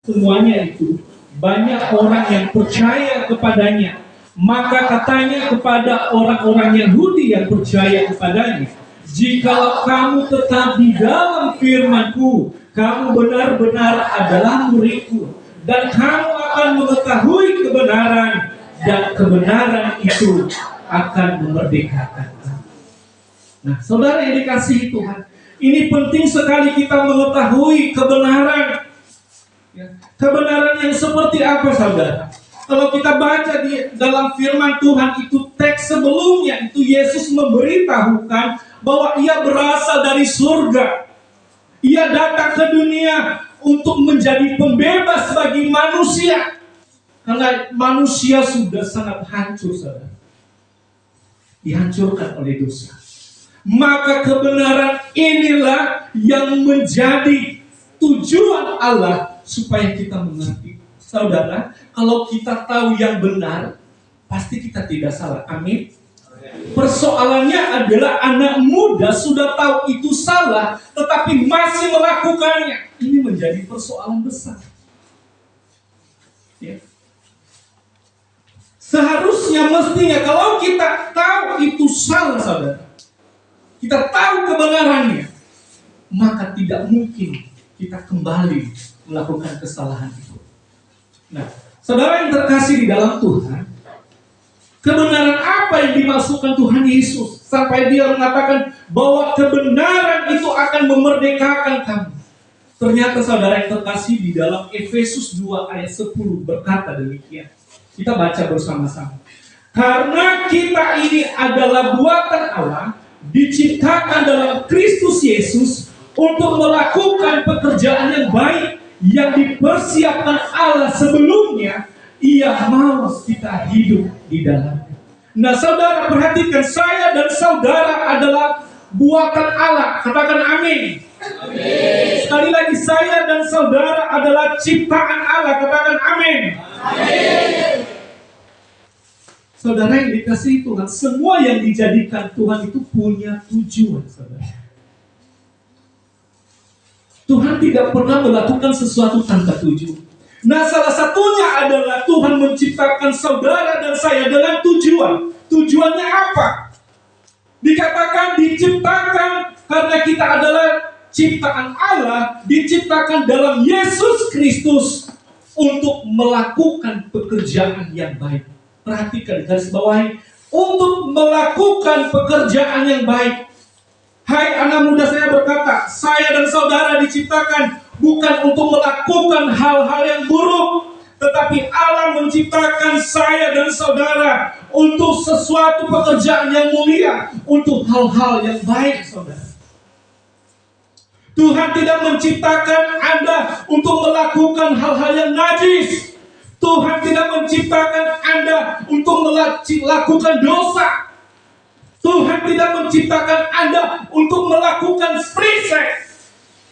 semuanya itu banyak orang yang percaya kepadanya. Maka katanya kepada orang-orang Yahudi yang percaya kepadanya, jikalau kamu tetap di dalam firman-Ku, kamu benar-benar adalah murid-Ku, dan kamu akan mengetahui kebenaran, dan kebenaran itu akan memerdekakan kamu. Nah, saudara yang dikasihi Tuhan, ini penting sekali kita mengetahui kebenaran. Kebenaran yang seperti apa, saudara? Kalau kita baca di dalam firman Tuhan itu, teks sebelumnya itu Yesus memberitahukan bahwa ia berasal dari surga. Ia datang ke dunia untuk menjadi pembebas bagi manusia. Karena manusia sudah sangat hancur, saudara. Dihancurkan oleh dosa. Maka kebenaran inilah yang menjadi tujuan Allah supaya kita mengerti. Saudara, kalau kita tahu yang benar, pasti kita tidak salah. Amin. Persoalannya adalah anak muda sudah tahu itu salah, tetapi masih melakukannya. Ini menjadi persoalan besar. Ya. Seharusnya, mestinya, kalau kita tahu itu salah, saudara, kita tahu kebenarannya, maka tidak mungkin kita kembali melakukan kesalahan itu. Nah, saudara yang terkasih di dalam Tuhan, kebenaran apa yang dimaksudkan Tuhan Yesus sampai dia mengatakan bahwa kebenaran itu akan memerdekakan kamu? Ternyata saudara yang terkasih di dalam Efesus 2 ayat 10 berkata demikian. Kita baca bersama-sama. Karena kita ini adalah buatan Allah, diciptakan dalam Kristus Yesus untuk melakukan pekerjaan yang baik yang dipersiapkan Allah sebelumnya Ia mau kita hidup di dalamnya. Nah, saudara perhatikan, saya dan saudara adalah buatan Allah. Katakan amin. Amin. Sekali lagi, saya dan saudara adalah ciptaan Allah. Katakan amin. Amin. Saudara yang dikasihi Tuhan, semua yang dijadikan Tuhan itu punya tujuan, saudara. Tuhan tidak pernah melakukan sesuatu tanpa tujuan. Nah, salah satunya adalah Tuhan menciptakan saudara dan saya dengan tujuan. Tujuannya apa? Dikatakan diciptakan karena kita adalah ciptaan Allah, diciptakan dalam Yesus Kristus untuk melakukan pekerjaan yang baik. Perhatikan, garis bawahi, untuk melakukan pekerjaan yang baik. Hai anak muda, saya berkata, saya dan saudara diciptakan bukan untuk melakukan hal-hal yang buruk, tetapi Allah menciptakan saya dan saudara untuk sesuatu pekerjaan yang mulia, untuk hal-hal yang baik, saudara. Tuhan tidak menciptakan Anda untuk melakukan hal-hal yang najis. Tuhan tidak menciptakan Anda untuk melakukan dosa. Tuhan tidak menciptakan Anda untuk melakukan free sex.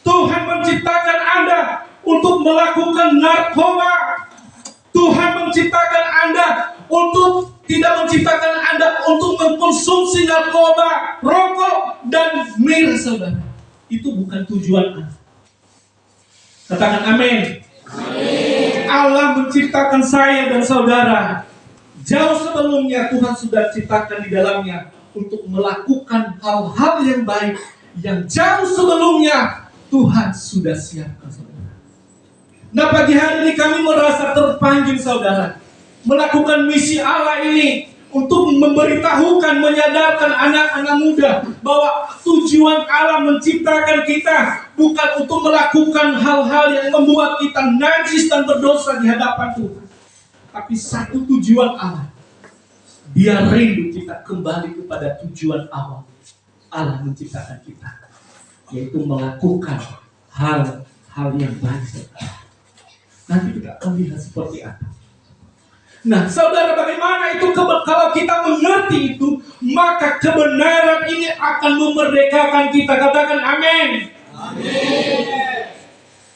Tuhan menciptakan Anda untuk melakukan narkoba. Tuhan menciptakan Anda tidak menciptakan Anda untuk mengkonsumsi narkoba, rokok, dan miras, saudara. Itu bukan tujuan Anda. Katakan amin. Amin. Allah menciptakan saya dan saudara. Jauh sebelumnya Tuhan sudah ciptakan di dalamnya untuk melakukan hal-hal yang baik yang jauh sebelumnya Tuhan sudah siapkan, saudara. Nah, pagi hari ini kami merasa terpanggil, saudara, melakukan misi Allah ini untuk memberitahukan, menyadarkan anak-anak muda bahwa tujuan Allah menciptakan kita bukan untuk melakukan hal-hal yang membuat kita najis dan berdosa di hadapan Tuhan. Tapi satu tujuan Allah, biar rindu kita kembali kepada tujuan awal Allah menciptakan kita, yaitu melakukan hal-hal yang baik. Nanti kita akan lihat seperti apa. Nah, saudara, bagaimana itu kalau kita mengerti itu, maka kebenaran ini akan memerdekakan kita. Katakan amin. Amin.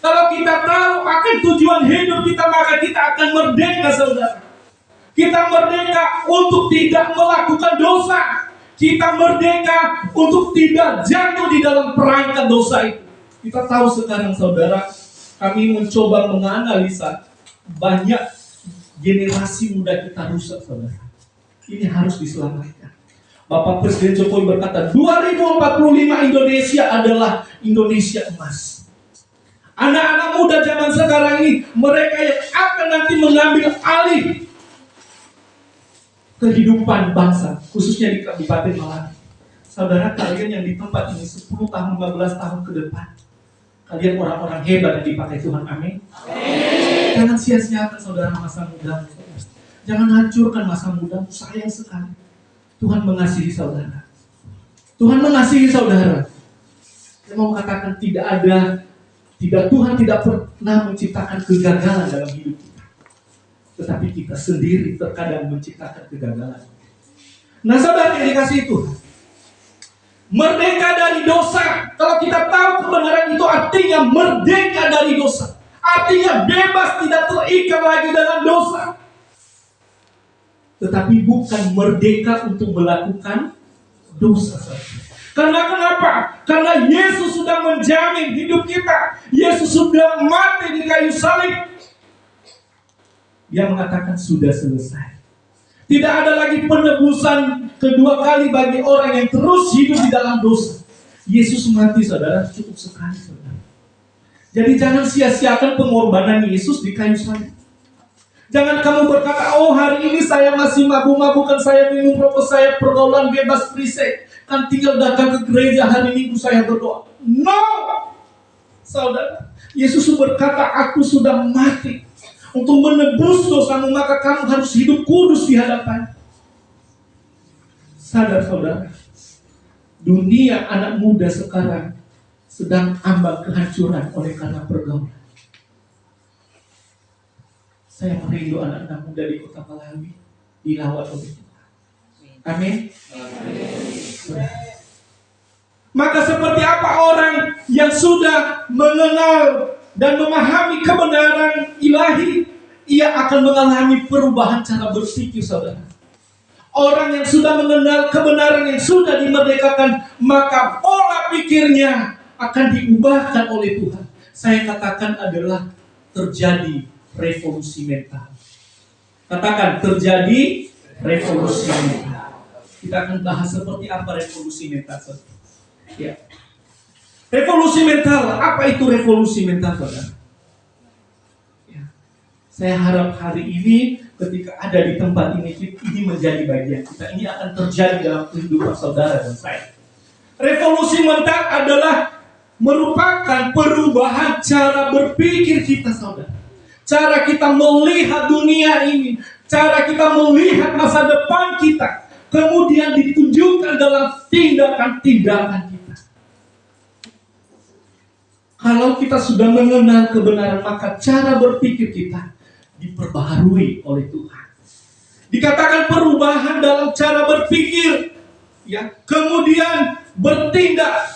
Kalau kita tahu akan tujuan hidup kita, maka kita akan merdeka, saudara. Kita merdeka untuk tidak melakukan dosa. Kita merdeka untuk tidak jatuh di dalam perangkap dosa itu. Kita tahu sekarang, saudara, kami mencoba menganalisa banyak generasi muda kita rusak, saudara. Ini harus diselamatkan. Bapak Presiden Jokowi berkata, 2045 Indonesia adalah Indonesia emas. Anak-anak muda zaman sekarang ini, mereka yang akan nanti mengambil alih kehidupan bangsa, khususnya di Kabupaten Malang. Saudara, kalian yang di tempat ini 10 tahun, 15 tahun ke depan, kalian orang-orang hebat yang dipakai Tuhan. Amin. Jangan sia-siakan saudara masa muda. Jangan hancurkan masa muda. Sayang sekali. Tuhan mengasihi saudara. Tuhan mengasihi saudara. Saya mau katakan Tuhan tidak pernah menciptakan kegagalan dalam hidup kita. Tetapi kita sendiri terkadang menciptakan kegagalan. Nah, saudara yang dikasihi Tuhan, merdeka dari dosa. Kalau kita tahu kebenaran itu artinya merdeka dari dosa. Artinya bebas, tidak terikat lagi dengan dosa. Tetapi bukan merdeka untuk melakukan dosa saja. Karena kenapa? Karena Yesus sudah menjamin hidup kita. Yesus sudah mati di kayu salib. Dia mengatakan sudah selesai. Tidak ada lagi penebusan kedua kali bagi orang yang terus hidup di dalam dosa. Yesus mati, saudara, cukup sekali, saudara. Jadi jangan sia-siakan pengorbanan Yesus di kayu salib. Jangan kamu berkata, oh hari ini saya masih mabuk-mabukan, saya minum rokok, saya pergaulan bebas berisik, kan tinggal datang ke gereja hari Minggu saya berdoa. No! Saudara, Yesus berkata, aku sudah mati untuk menebus dosamu, maka kamu harus hidup kudus di hadapan. Sadar saudara, dunia anak muda sekarang sedang ambang kehancuran oleh karena pergaulan. Saya merindu anak-anak muda di kota Malawi dilawat oleh Tuhan. Amin. Maka seperti apa orang yang sudah mengenal dan memahami kebenaran ilahi, ia akan mengalami perubahan cara berpikir, saudara. Orang yang sudah mengenal kebenaran yang sudah dimerdekakan, maka pola pikirnya akan diubahkan oleh Tuhan. Saya katakan adalah terjadi revolusi mental. Katakan terjadi revolusi mental. Kita akan bahas seperti apa revolusi mental. Ya. Revolusi mental, apa itu revolusi mental, saudara? Ya. Saya harap hari ini ketika ada di tempat ini menjadi bagian kita. Ini akan terjadi dalam kehidupan saudara dan saya. Revolusi mental adalah merupakan perubahan cara berpikir kita, saudara. Cara kita melihat dunia ini, cara kita melihat masa depan kita, kemudian ditunjukkan dalam tindakan-tindakan kita. Kalau kita sudah mengenal kebenaran, maka cara berpikir kita diperbaharui oleh Tuhan. Dikatakan perubahan dalam cara berpikir, ya, kemudian bertindak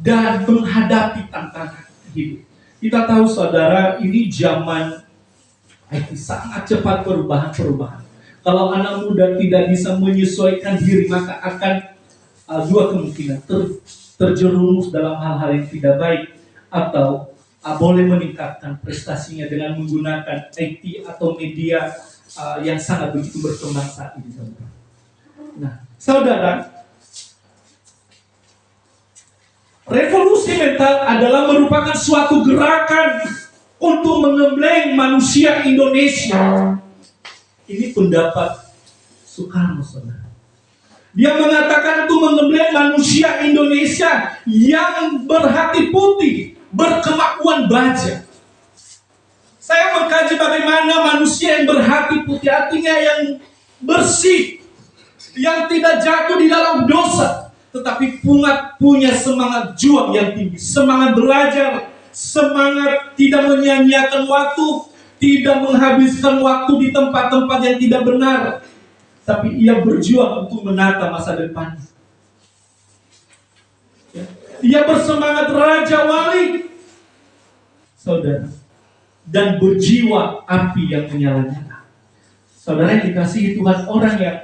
dan menghadapi tantangan hidup. Kita tahu saudara, ini zaman IT sangat cepat perubahan. Kalau anak muda tidak bisa menyesuaikan diri, maka akan dua kemungkinan, terjerumus dalam hal-hal yang tidak baik, atau boleh meningkatkan prestasinya dengan menggunakan IT atau media yang sangat begitu berkembang saat ini, saudara. Nah, saudara, revolusi mental adalah merupakan suatu gerakan untuk mengembleng manusia Indonesia. Ini pendapat Soekarno, saudara. Dia mengatakan untuk mengembleng manusia Indonesia yang berhati putih, berkemakuan baja. Saya mengkaji bagaimana manusia yang berhati putih, artinya yang bersih, yang tidak jatuh di dalam dosa, tetapi punya semangat juang yang tinggi, semangat belajar, semangat tidak menyia-nyiakan waktu, tidak menghabiskan waktu di tempat-tempat yang tidak benar, tapi ia berjuang untuk menata masa depan. Ia bersemangat raja wali, saudara, dan berjiwa api yang menyala-nyala. Saudara yang dikasihi Tuhan, orang yang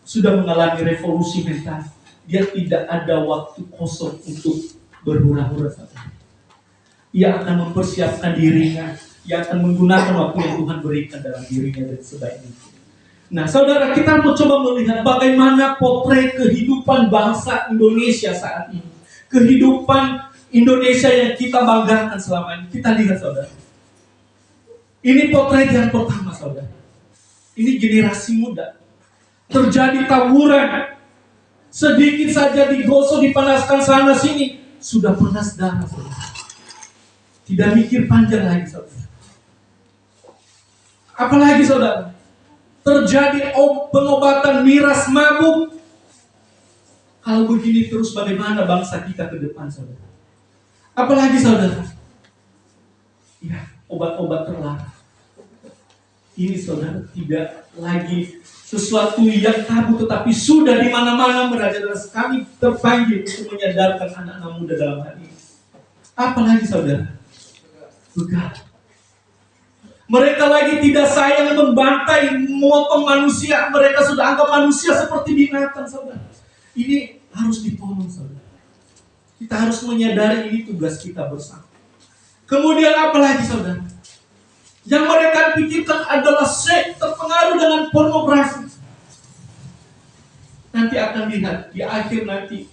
sudah mengalami revolusi mental, dia tidak ada waktu kosong untuk berhura-hura, saudara. Ia akan mempersiapkan dirinya. Ia akan menggunakan waktu yang Tuhan berikan dalam dirinya dan sebaik mungkin. Nah, saudara, kita mau coba melihat bagaimana potret kehidupan bangsa Indonesia saat ini. Kehidupan Indonesia yang kita banggakan selama ini. Kita lihat, saudara. Ini potret yang pertama, saudara. Ini generasi muda. Terjadi tawuran. Sedikit saja digosok, dipanaskan sana sini. Sudah panas darah, saudara. Tidak mikir panjang lagi, saudara. Apalagi, saudara, terjadi pengobatan miras mabuk. Kalau begini terus, bagaimana bangsa kita ke depan, saudara? Apalagi, saudara, ya, obat-obat terlarang. Ini, saudara, tidak lagi sesuatu yang tabu, tetapi sudah di mana-mana merajalela. Kami terpanggil untuk menyadarkan anak-anak muda dalam hal ini. Apalagi, saudara, begal. Mereka lagi tidak sayang membantai, memotong manusia. Mereka sudah anggap manusia seperti binatang, saudara. Ini harus ditolong, saudara. Kita harus menyadari ini tugas kita bersama. Kemudian apalagi, saudara? Yang mereka pikirkan adalah seks, terpengaruh dengan pornografi. Nanti akan lihat di akhir nanti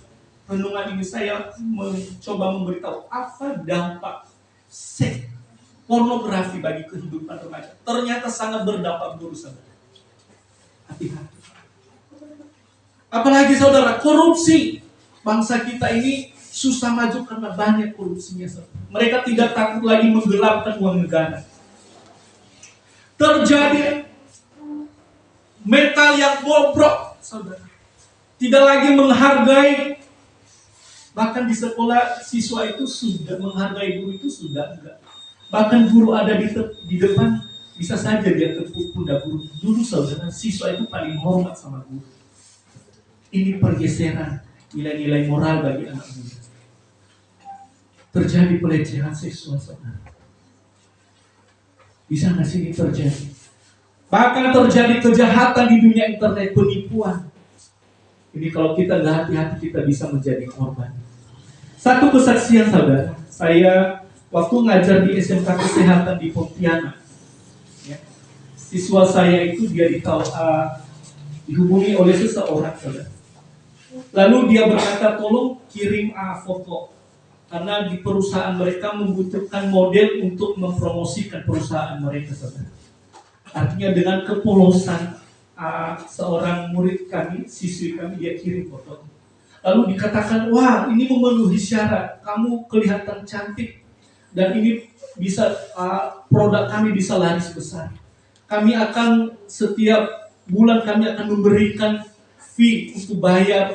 renungan ini saya mencoba memberitahu apa dampak seks, pornografi bagi kehidupan remaja. Ternyata sangat berdampak buruk, saudara. Hati-hati. Apalagi, saudara, korupsi. Bangsa kita ini susah maju karena banyak korupsinya, saudara. Mereka tidak takut lagi menggelapkan uang negara. Terjadi mental yang bobrok, saudara. Tidak lagi menghargai. Bahkan di sekolah siswa itu sudah menghargai guru itu sudah enggak. Bahkan guru ada di depan, bisa saja dia tepuk pundak guru. Dulu, saudara, siswa itu paling hormat sama guru. Ini pergeseran nilai-nilai moral bagi anak muda. Terjadi pelecehan seksual, saudara. Bisa nggak sih ini terjadi? Bahkan terjadi kejahatan di dunia internet, penipuan. Ini kalau kita nggak hati-hati, kita bisa menjadi korban. Satu kesaksian, saudara. Saya waktu ngajar di SMK Kesehatan di Pontianak, ya, siswa saya itu dia dihubungi oleh seseorang, saudara. Lalu dia berkata, tolong kirim foto. Karena di perusahaan mereka membutuhkan model untuk mempromosikan perusahaan mereka, saudara. Artinya dengan kepolosan seorang murid kami, siswi kami, dia kirim foto. Lalu dikatakan, wah, ini memenuhi syarat, kamu kelihatan cantik, dan ini bisa produk kami bisa laris besar. Kami akan setiap bulan kami akan memberikan fee untuk bayar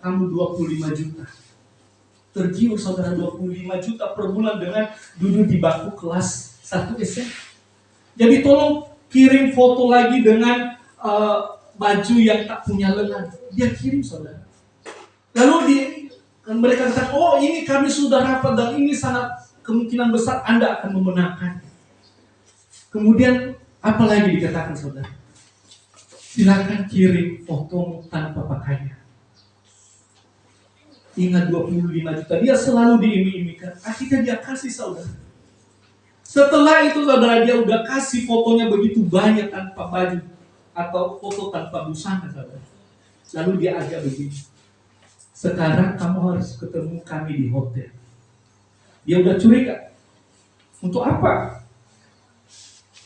kamu 25 juta. Tergiur, saudara, 25 juta per bulan dengan duduk di bangku kelas 1 SMP. Jadi tolong kirim foto lagi dengan baju yang tak punya lengan. Dia kirim, saudara. Lalu mereka katakan, oh, ini kami sudah rapat dan ini sangat kemungkinan besar Anda akan memenangkan. Kemudian apa lagi dikatakan, saudara? Silakan kirim foto tanpa pakaian. Ingat 25 juta, dia selalu diiming-imingkan. Akhirnya dia kasih, saudara. Setelah itu, saudara, dia udah kasih fotonya begitu banyak tanpa baju atau foto tanpa busana, saudara. Lalu dia ajak begini, sekarang kamu harus ketemu kami di hotel. Dia udah curiga. Untuk apa?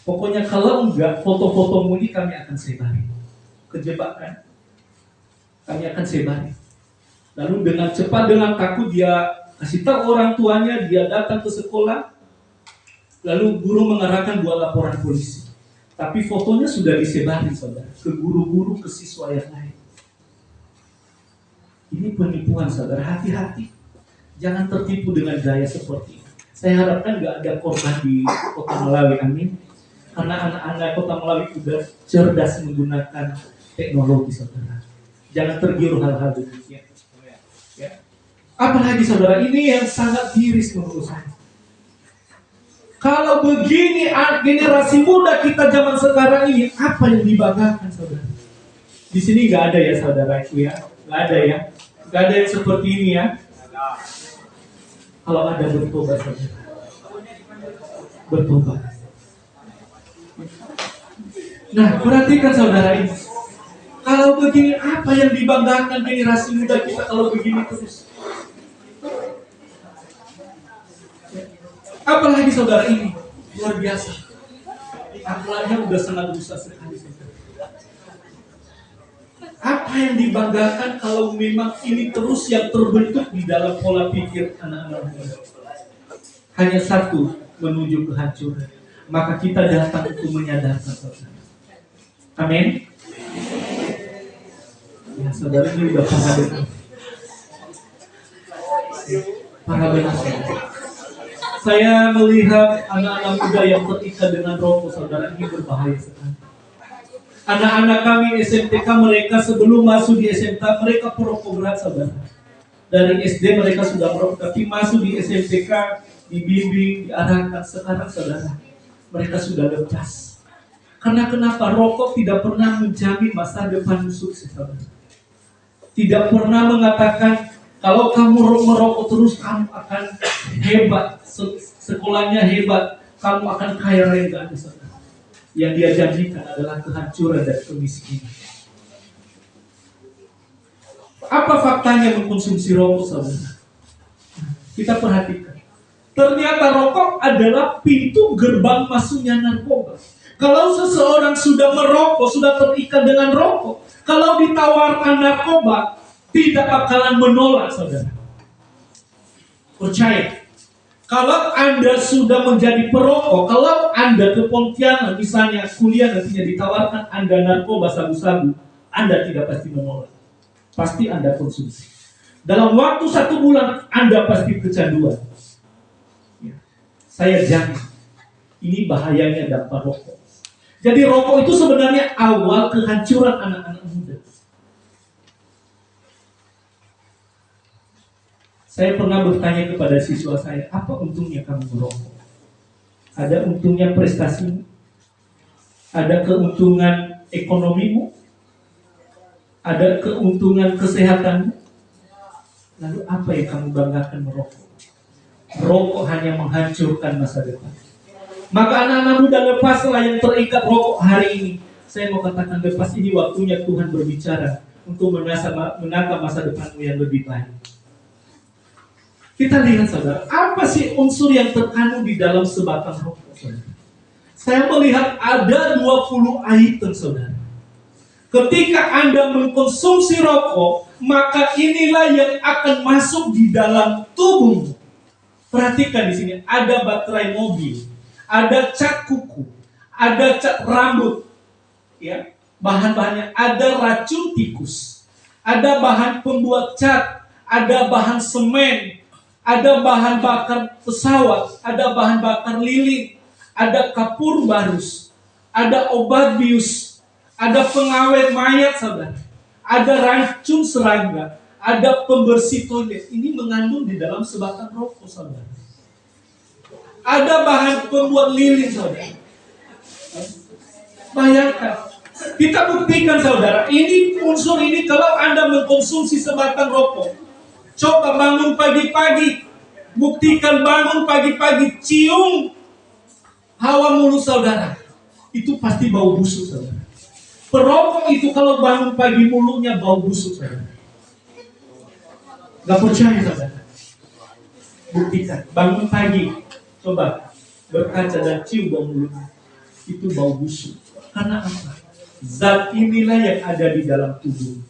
Pokoknya kalau enggak, foto-fotomu ini kami akan sebarin. Kejebakan. Kami akan sebarin. Lalu dengan cepat, dengan takut, dia kasih tahu orang tuanya, dia datang ke sekolah. Lalu guru mengarahkan buat laporan polisi. Tapi fotonya sudah disebarin, saudara, ke guru-guru, ke siswa yang lain. Ini penipuan, saudara. Hati-hati. Jangan tertipu dengan gaya seperti ini. Saya harapkan gak ada korban di Kota Melawi, amin. Karena anak-anak Kota Melawi sudah cerdas menggunakan teknologi, saudara. Jangan tergiur hal-hal demikian. Ya. Apalagi, saudara, ini yang sangat miris menurut saya. Kalau begini generasi muda kita zaman sekarang ini, apa yang dibanggakan, saudara? Di sini nggak ada ya, saudaraku ya, nggak ada ya, nggak ada yang seperti ini ya. Kalau ada bertobat, saudara. bertobat. Nah, perhatikan saudara ini. Kalau begini, apa yang dibanggakan generasi muda kita kalau begini terus? Apalagi saudara ini, luar biasa. Akhlaknya udah sangat rusak sekali. Apa yang dibanggakan kalau memang ini terus yang terbentuk di dalam pola pikir anak-anak muda? Hanya satu, menuju kehancuran. Maka kita datang untuk menyadarkan saudara. Amin. Ya, saudara ini udah paham benar. Paham benar. Saya melihat anak-anak muda yang terikat dengan rokok, saudara, ini berbahaya sekali. Anak-anak kami SMTK, mereka sebelum masuk di SMK, mereka perokok berat, saudara. Dari SD mereka sudah merokok, tapi masuk di SMTK, dibimbing, diarahkan. Sekarang, saudara, mereka sudah lepas. Karena kenapa? Rokok tidak pernah menjamin masa depan sukses, saudara. Tidak pernah mengatakan, kalau kamu merokok terus, kamu akan hebat, sekolahnya hebat, kamu akan kaya raya, enggak ada, saudara. Yang dia janjikan adalah kehancuran dan kemiskinan. Apa faktanya mengkonsumsi rokok, saudara? Kita perhatikan. Ternyata rokok adalah pintu gerbang masuknya narkoba. Kalau seseorang sudah merokok, sudah terikat dengan rokok, kalau ditawarkan narkoba, tidak bakalan menolak, saudara. Percaya. Kalau Anda sudah menjadi perokok, kalau Anda ke Pontianak misalnya kuliah nantinya ditawarkan Anda narkoba sabu-sabu, Anda tidak pasti menolak. Pasti Anda konsumsi. Dalam waktu 1 bulan Anda pasti kecanduan. Ya. Saya jamin, ini bahayanya dampak rokok. Jadi rokok itu sebenarnya awal kehancuran anak-anak muda. Saya pernah bertanya kepada siswa saya, apa untungnya kamu merokok? Ada untungnya prestasimu? Ada keuntungan ekonomimu? Ada keuntungan kesehatanmu? Lalu apa yang kamu banggakan merokok? Rokok hanya menghancurkan masa depan. Maka anak-anak muda, lepaslah yang terikat rokok hari ini. Saya mau katakan, lepas ini waktunya Tuhan berbicara untuk menata masa depanmu yang lebih baik. Kita lihat, saudara, apa sih unsur yang terkandung di dalam sebatang rokok, saudara? Saya melihat ada 20 item, saudara. Ketika Anda mengkonsumsi rokok, maka inilah yang akan masuk di dalam tubuhmu. Perhatikan di sini, ada baterai mobil, ada cat kuku, ada cat rambut, ya, bahan-bahannya, ada racun tikus, ada bahan pembuat cat, ada bahan semen, ada bahan bakar pesawat, ada bahan bakar lilin, ada kapur barus, ada obat bius, ada pengawet mayat, saudara, ada racun serangga, ada pembersih toilet. Ini mengandung di dalam sebatang rokok, saudara. Ada bahan pembuat lilin, saudara. Bayangkan, kita buktikan, saudara, ini unsur ini kalau Anda mengkonsumsi sebatang rokok. Coba bangun pagi-pagi, buktikan bangun pagi-pagi, cium hawa mulut saudara, itu pasti bau busuk, saudara. Perokok itu kalau bangun pagi mulutnya bau busuk, saudara. Gak percaya, saudara? Buktikan, bangun pagi, coba berkaca dan cium bau mulutnya, itu bau busuk. Karena apa? Zat inilah yang ada di dalam tubuh.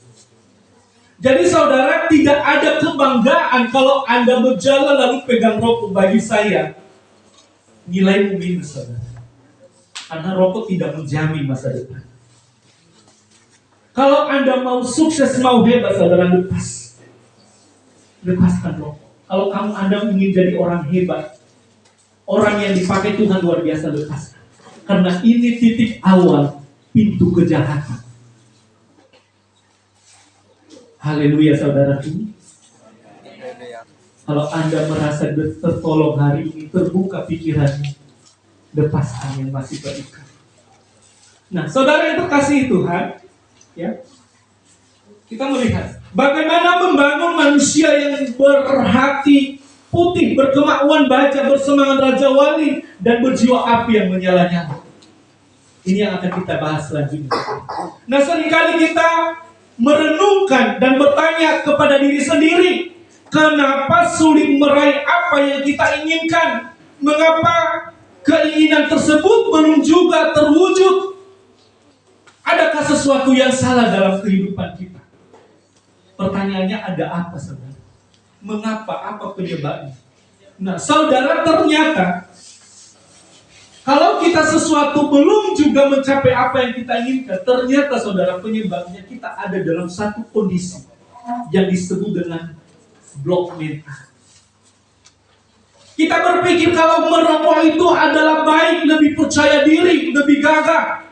Jadi saudara, tidak ada kebanggaan kalau Anda berjalan lalu pegang rokok. Bagi saya, nilaimu minus, saudara. Karena rokok tidak menjamin masa depan. Kalau Anda mau sukses, mau hebat, saudara, lepaskan rokok. Kalau Anda ingin jadi orang hebat, orang yang dipakai Tuhan luar biasa, lepaskan. Karena ini titik awal pintu kejahatan. Haleluya, saudaraku. Kalau Anda merasa tertolong hari ini, terbuka pikirannya, lepaskan yang masih terikat. Nah, saudara yang terkasihi Tuhan, ya, kita melihat bagaimana membangun manusia yang berhati putih, berkemauan baja, bersemangat Raja Wali, dan berjiwa api yang menyala-nyala. Ini yang akan kita bahas selanjutnya. Nah, seringkali kita merenungkan dan bertanya kepada diri sendiri, kenapa sulit meraih apa yang kita inginkan? Mengapa keinginan tersebut belum juga terwujud? Adakah sesuatu yang salah dalam kehidupan kita? Pertanyaannya, ada apa, saudara? Mengapa? Apa penyebabnya? Nah, saudara, ternyata kalau kita sesuatu belum juga mencapai apa yang kita inginkan, ternyata saudara, penyebabnya kita ada dalam satu kondisi yang disebut dengan blok mental. Kita berpikir kalau merokok itu adalah baik, lebih percaya diri, lebih gagah.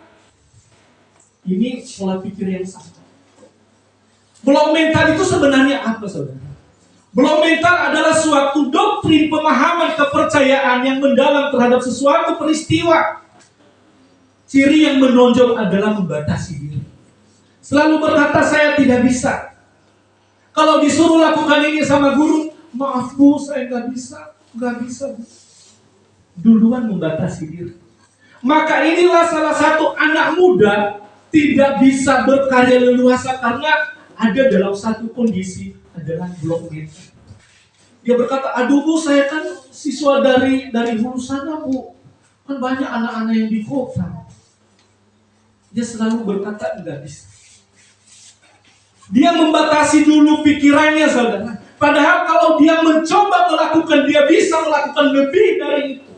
Ini pola pikir yang salah. Blok mental itu sebenarnya apa, saudara? Blok mental adalah suatu doktrin pemahaman kepercayaan yang mendalam terhadap sesuatu peristiwa. Ciri yang menonjol adalah membatasi diri. Selalu berkata, saya tidak bisa. Kalau disuruh lakukan ini sama guru, maaf bu, saya nggak bisa. Nggak bisa bu. Duluan membatasi diri. Maka inilah salah satu anak muda tidak bisa berkarya leluasa karena ada dalam satu kondisi adalah blok mental. Dia berkata, aduh bu, saya kan siswa dari hulu sana bu, kan banyak anak-anak yang di kota. Dia selalu berkata enggak bisa. Dia membatasi dulu pikirannya, saudara. Padahal kalau dia mencoba melakukan, dia bisa melakukan lebih dari itu.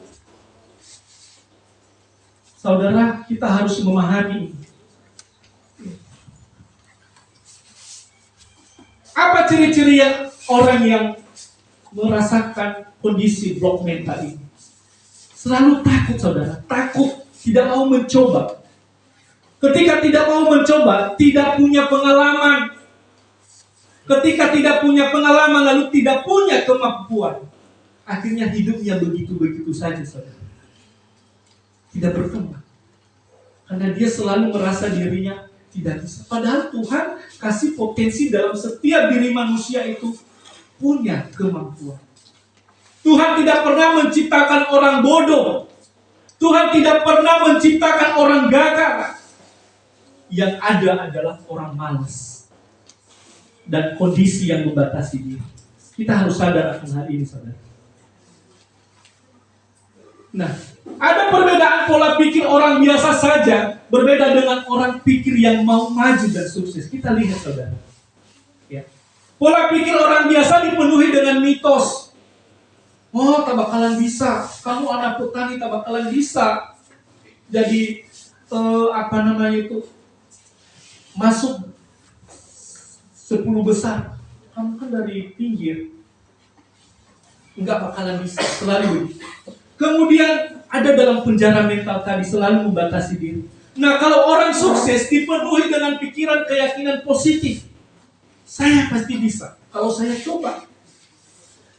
Saudara, kita harus memahami ini. Apa ciri-ciri orang yang merasakan kondisi blok mental ini? Selalu takut, saudara. Takut, tidak mau mencoba. Ketika tidak mau mencoba, tidak punya pengalaman. Ketika tidak punya pengalaman, lalu tidak punya kemampuan, akhirnya hidupnya begitu-begitu saja, saudara. Tidak berkembang. Karena dia selalu merasa dirinya tidak bisa. Padahal Tuhan kasih potensi dalam setiap diri manusia itu punya kemampuan. Tuhan tidak pernah menciptakan orang bodoh. Tuhan tidak pernah menciptakan orang gagal. Yang ada adalah orang malas dan kondisi yang membatasi diri. Kita harus sadar akan hal ini, saudara. Nah, ada perbedaan pola pikir orang biasa saja berbeda dengan orang pikir yang mau maju dan sukses. Kita lihat, saudara. Ya. Pola pikir orang biasa dipenuhi dengan mitos. Oh, tak bakalan bisa. Kamu anak petani, tak bakalan bisa. Jadi, masuk 10 besar. Kamu kan dari pinggir. Enggak bakalan bisa. Selalu. Kemudian ada dalam penjara mental tadi, selalu membatasi diri. Nah, kalau orang sukses dipenuhi dengan pikiran keyakinan positif. Saya pasti bisa kalau saya coba.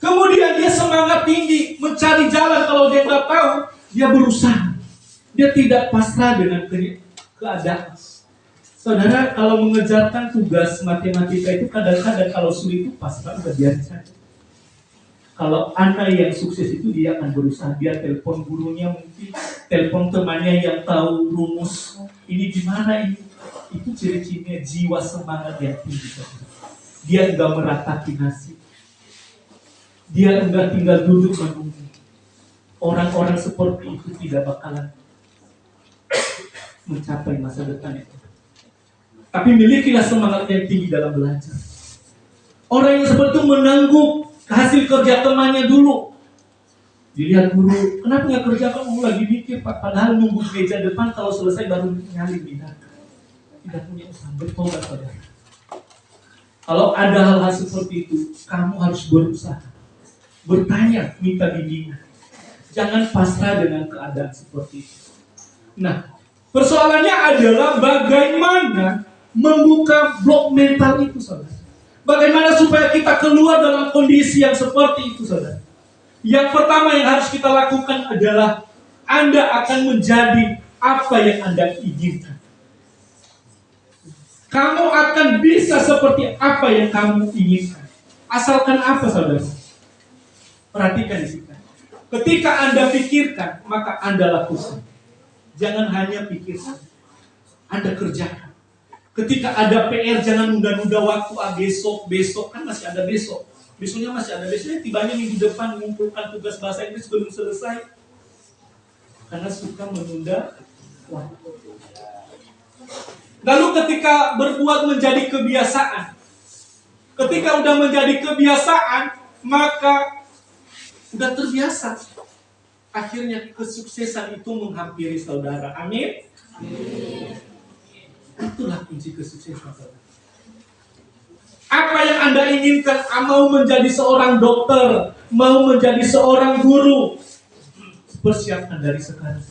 Kemudian dia semangat tinggi, mencari jalan. Kalau dia nggak tahu, dia berusaha. Dia tidak pasrah dengan keadaan. Saudara, kalau mengerjakan tugas matematika itu kadang-kadang kalau sulit itu pasrah, udah biarin saja. Kalau anak yang sukses itu dia akan berusaha, dia telepon gurunya, mungkin telepon temannya yang tahu rumus ini gimana ini. Itu ciri-cirinya jiwa semangat yang tinggi. Dia enggak meratapi nasib. Dia enggak tinggal duduk menunggu. Orang-orang seperti itu tidak bakalan mencapai masa depan itu. Tapi milikilah semangat yang tinggi dalam belajar. Orang yang seperti itu menangguk hasil kerja temannya dulu. Dilihat guru, kenapa nggak kerja, kamu lagi mikir Pak? Padahal nunggu meja depan, kalau selesai baru nyali bidang. Tidak punya usaha, bertobat, saudara. Kalau ada hal-hal seperti itu, kamu harus berusaha, bertanya, minta bimbingan. Jangan pasrah dengan keadaan seperti itu. Nah, persoalannya adalah bagaimana membuka blok mental itu, saudara. Bagaimana supaya kita keluar dalam kondisi yang seperti itu, saudara? Yang pertama yang harus kita lakukan adalah Anda akan menjadi apa yang Anda inginkan. Kamu akan bisa seperti apa yang kamu inginkan. Asalkan apa, saudara? Perhatikan di sini. Ketika Anda pikirkan, maka Anda lakukan. Jangan hanya pikirkan, Anda kerjakan. Ketika ada PR, jangan nunda-nunda waktu. Besok kan masih ada besok. Besoknya masih ada besoknya. Tibanya minggu depan mengumpulkan tugas bahasa Inggris belum selesai. Karena suka menunda waktu. Lalu ketika berbuat menjadi kebiasaan. Ketika udah menjadi kebiasaan, maka udah terbiasa. Akhirnya kesuksesan itu menghampiri saudara. Amin. Itulah kunci kesuksesan saudara. Apa yang Anda inginkan? Mau menjadi seorang dokter, mau menjadi seorang guru, persiapkan dari sekarang.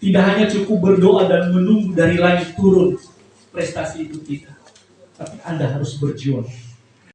Tidak hanya cukup berdoa dan menunggu dari langit turun prestasi itu tidak, tapi Anda harus berjuang.